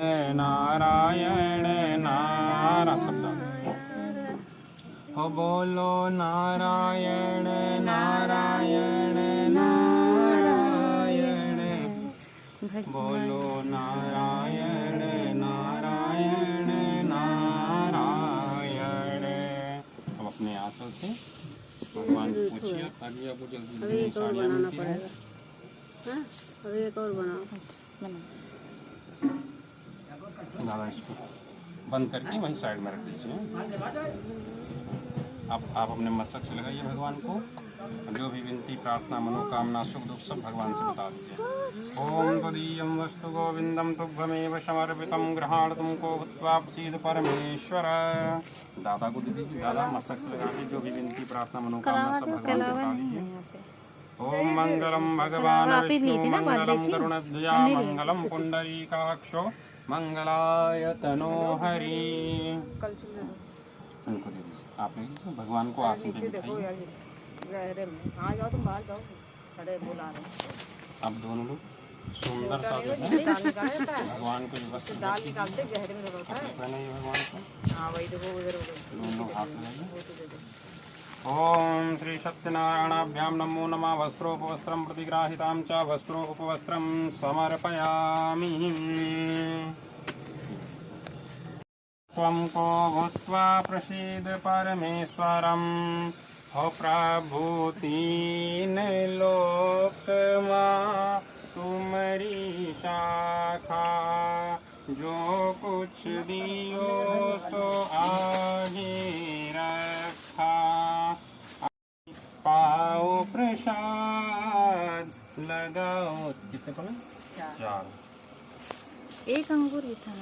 नारायण नारायण हो बोलो नारायण नारायण नारायण बोलो नारायण नारायण नारायण। अब अपने हाथों से भगवान को पूछिए ताकि आपको जल्दी साड़ियाँ मिलती हैं। अभी एक और बनाओ। दादा इसको बंद करके वहीं साइड में रख दीजिए। आप अपने मस्तक से लगाइए भगवान को। जो भी विनती प्रार्थना मनोकामना सुख दुख सब भगवान से बता दीजिए। ओम त्वदीयं वस्तु गोविंदम तुभ्यमेव समर्पितं गृहाणतुं को भूत्वा प्रसीद परमेश्वर। दादा को दे दीजिए। दादा मस्तक से लगा के जो भी विनती प्रार्थना मनोकामना सब भगवान से बता दीजिए। ओम मंगलम भगवान विष्णु मंगलम गरुड़ध्वजा मंगलम पुंडरीकाक्षो मंगलाय तनो हरि। उनको दे दीजिए। आप ले लीजिए। भगवान को आसन पे बिठाइए। गहरे में आ जाओ, तुम बाहर जाओ, खड़े बुला रहे। अब दोनों लोग सुंदर सा जो है भगवान को वस्त्र दाल निकालते गहरे में होता है पहने भगवान को। हाँ वही देखो उधर दोनों हाथ लगाइए। ओम श्री सत्यनारायणाभ्यां नमो नमः। वस्त्रोपवस्त्रं प्रतिग्राहितां च वस्त्रोपवस्त्रं समर्पयामि। त्वं को भूत्वा प्रसीद परमेश्वरं हो प्रभूतिन लोकमा तुम्हारी शाखा। जो कुछ दियो सो आगे रखा। पाओ प्रसाद लगाओ। कितने पड़े? 4। एक अंगूर ही था ना।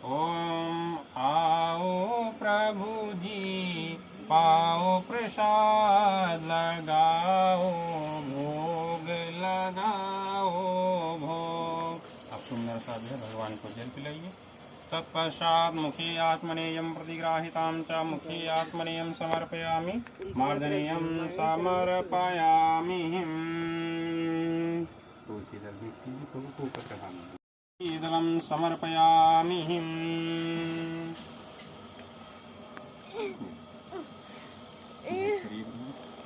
ओम आओ प्रभु जी पाओ प्रसाद लगाओ भोग लगाओ भोग। अब सुंदर सा जो है भगवान को जल पिलाइए। तत्पश्चात मुखे आत्मनेयम प्रतिग्राहितां च मुखे आत्मनेयम समर्पयामि मार्दनेयम समर्पयामि। तुलसीदल भी प्रभु को चढ़ाना। ईदलं समर्पयामि।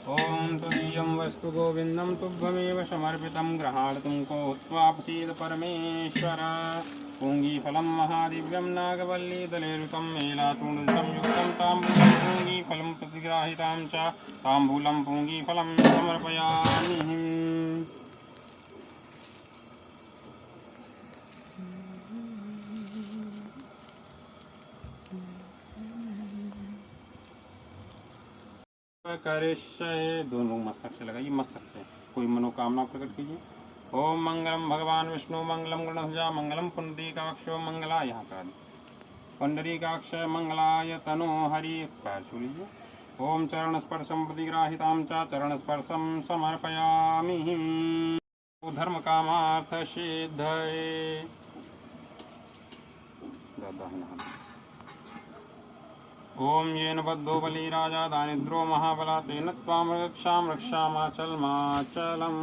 ओम तुदीयं वस्तु गोविंदं तुभ्यमेव समर्पितं गृहाणतुं को भूत्वा प्रसीद परमेश्वर। पूंगीफलं महादिव्यं नागवल्ली दलेरुतं मेलातूणसंयुक्तं ताम्बूलं पूंगीफलं प्रतिग्राहितां च ताम्बूलं पूंगीफलं समर्पयामि। करिष्ये। दोनों मस्तक से लगाइए। मस्तक से कोई मनोकामना प्रकट कीजिए। ओम मंगलम भगवान विष्णु मंगलम गरुड़ध्वजा मंगलम पुंडरीकाक्षो मंगला। यहाँ का पुंडरीकाक्ष मंगलाय तनो हरि। पैर छू लीजिए। ओम चरण स्पर्शम प्रतिग्राहितां च चरण स्पर्शम समर्पयामि। धर्म कामार्थ सिद्धये। ओम येन बद्धो बली राजा दानिद्रो महाबला तेन त्वां रक्षां रक्षामाचलमाचलम्।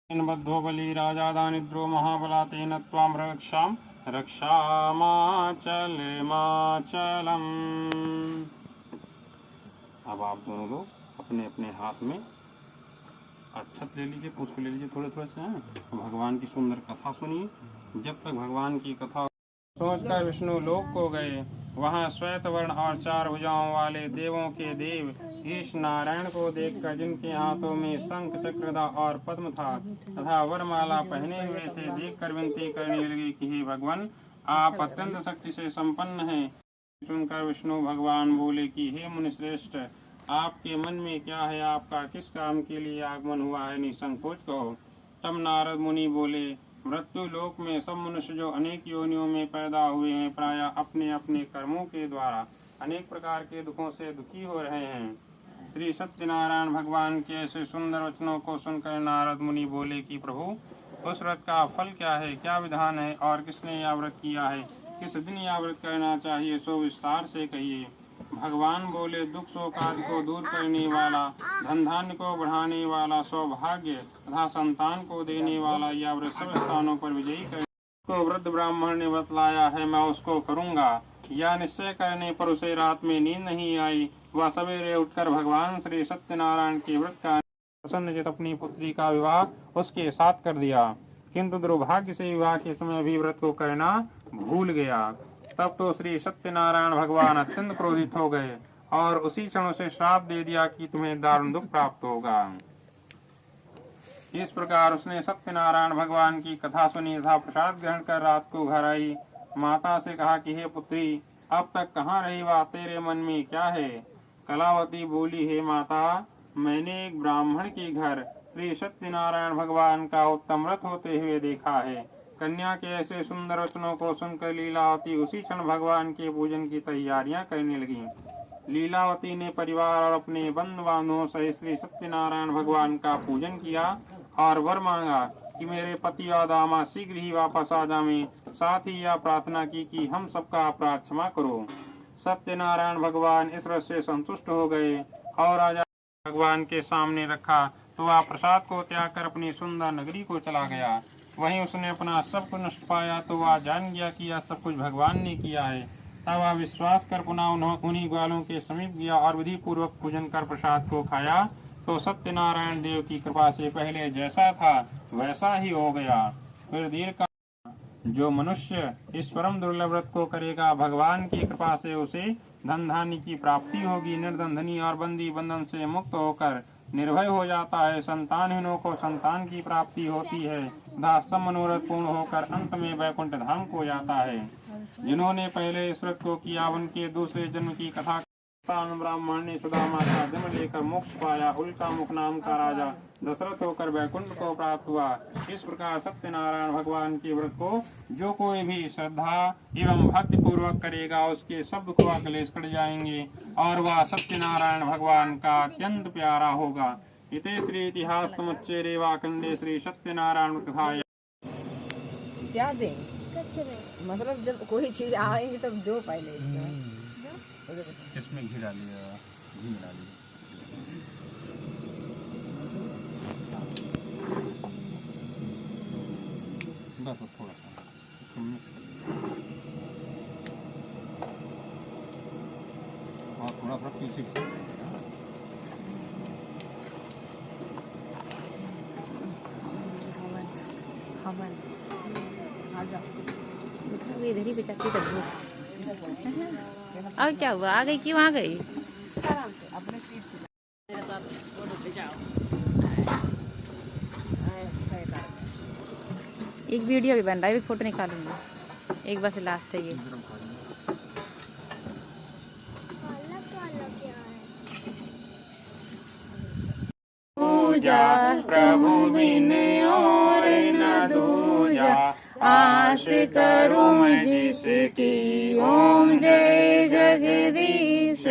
येन बद्धो बली राजा दानिद्रो महाबला तेन त्वां रक्षां रक्षामाचलमाचलम्। अब आप दोनों लोग अपने अपने हाथ में अक्षत ले लीजिए, पुष्प ले लीजिए थोड़े थोड़े से। भगवान की सुंदर कथा सुनिए। जब तक भगवान की कथा सोचकर विष्णु लोक को गए। वहाँ श्वेत वर्ण और 4 भुजाओं वाले देवों के देव ईश नारायण को देखकर, जिनके हाथों में शंख चक्रदा और पद्म था तथा वरमाला पहने हुए थे, देखकर विनती करने लगे कि हे भगवान, आप अत्यंत शक्ति से संपन्न हैं। सुनकर विष्णु भगवान बोले कि हे मुनिश्रेष्ठ, आपके मन में क्या है? आपका किस काम के लिए आगमन हुआ है? निसंकोच कहो। तब नारद मुनि बोले, मृत्यु लोक में सब मनुष्य जो अनेक योनियों में पैदा हुए हैं, प्राय अपने अपने कर्मों के द्वारा अनेक प्रकार के दुखों से दुखी हो रहे हैं। श्री सत्यनारायण भगवान के ऐसे सुंदर वचनों को सुनकर नारद मुनि बोले कि प्रभु, उस व्रत का फल क्या है, क्या विधान है और किसने यह व्रत किया है, किस दिन यह व्रत करना चाहिए, सो विस्तार से कहिए। भगवान बोले, दुख शोक आदि को दूर करने वाला, धन धान्य को बढ़ाने वाला, सौभाग्य तथा संतान को देने वाला यह व्रत सब स्थानों पर विजयी कर तो वृद्ध ब्राह्मण ने बतलाया है, मैं उसको करूंगा। यह निश्चय करने पर उसे रात में नींद नहीं आई। वह सवेरे उठकर भगवान श्री सत्यनारायण के व्रत का प्रसन्नचित अपनी पुत्री का विवाह उसके साथ कर दिया, किंतु दुर्भाग्य से विवाह के समय भी व्रत को करना भूल गया। तब तो श्री सत्यनारायण भगवान अत्यंत क्रोधित हो गए और उसी क्षण उसे श्राप दे दिया कि तुम्हें दारुण दुख प्राप्त होगा। इस प्रकार उसने सत्यनारायण भगवान की कथा सुनी तथा प्रसाद ग्रहण कर रात को घर आई। माता से कहा कि हे पुत्री, अब तक कहाँ रही, वह तेरे मन में क्या है। कलावती बोली, हे माता, मैंने एक ब्राह्मण के घर श्री सत्यनारायण भगवान का उत्तम व्रत होते हुए देखा है। कन्या के ऐसे सुंदर वचनों को सुनकर लीलावती उसी क्षण भगवान के पूजन की तैयारियां करने लगी। लीलावती ने परिवार और अपने बंधु बांधवों सहित श्री सत्यनारायण भगवान का पूजन किया और वर मांगा कि मेरे पति और दामाद शीघ्र ही वापस आ जाएं। साथ ही यह प्रार्थना की कि हम सबका अपराध क्षमा करो। सत्यनारायण भगवान इस व्रत से संतुष्ट हो गए और राजा भगवान के सामने रखा तो वह प्रसाद को त्याग कर अपनी सुंदर नगरी को चला गया। वहीं उसने अपना सब कुछ नष्ट पाया तो वह जान गया कि यह सब कुछ भगवान ने किया है। तब वह विश्वास कर पुनः उन्हीं ग्वालों के समीप गया और विधि पूर्वक पूजन कर प्रसाद को खाया तो सत्यनारायण देव की कृपा से पहले जैसा था वैसा ही हो गया। फिर दीर्घ काल जो मनुष्य इस परम दुर्लभ व्रत को करेगा, भगवान की कृपा से उसे धन धान्य की प्राप्ति होगी। निर्धन धनी और बंदी बंधन से मुक्त होकर निर्भय हो जाता है। संतानहीनों को संतान की प्राप्ति होती है तथा सब मनोरथ पूर्ण होकर अंत में वैकुंठ धाम को जाता है। जिन्होंने पहले इस व्रत को किया उनके दूसरे जन्म की कथा ब्राह्मण ने सुदामा का जन्म लेकर मोक्ष पाया। उल्का मुख नाम का राजा दशरथ होकर वैकुंठ को प्राप्त हुआ। इस प्रकार सत्यनारायण भगवान के व्रत को जो कोई भी श्रद्धा एवं भक्ति पूर्वक करेगा उसके सब दुख क्लेश कट जाएंगे और वह सत्यनारायण भगवान का अत्यंत प्यारा होगा। इते श्री इतिहास समुच्चय रेवाखंडे श्री सत्यनारायण कथा। क्या दें, मतलब जब कोई चीज आएगी तब दो पहले इसमें घी डालिए, घी डालिए। बस थोड़ा सा इसको मिक्स कर और थोड़ा सा पीछे इधर ही बेचाती तब और क्या हुआ, आ गई क्यों आ गई? आराम से अपने सीट एक वीडियो भी बन रहा है, एक फोटो निकालूंगी। एक बस लास्ट है ये। पूजा प्रभु बिन और न दूजा, आस करूं जिसकी। ओम जय जगदीश।